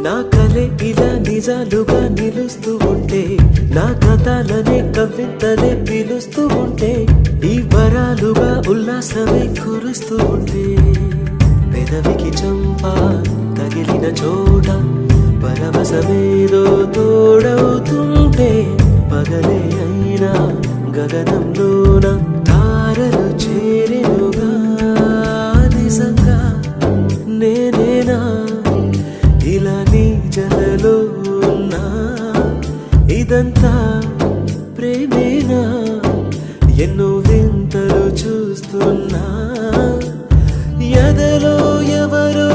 నా కలే ఇలా నిజాలుగా నిలుస్తూ ఉంటే నా కథలనే కవితలే పిలుస్తూ ఉంటే ఈ వరాలుగా ఉల్లాసమే కురుస్తూ ఉంటే పెదవికి చంపా తగిలిన చోట పరవశమేదో తోడవుతుంటే పగలే అయినా గగనంలోన తారలు చేరెనుగా నిజంగా నేనేనా ఇలా నీ జలలో ఉన్నా ఇదంతా ప్రేమేనా ఎన్నో వింతలు చూస్తున్నా ఎదలో ఎవరో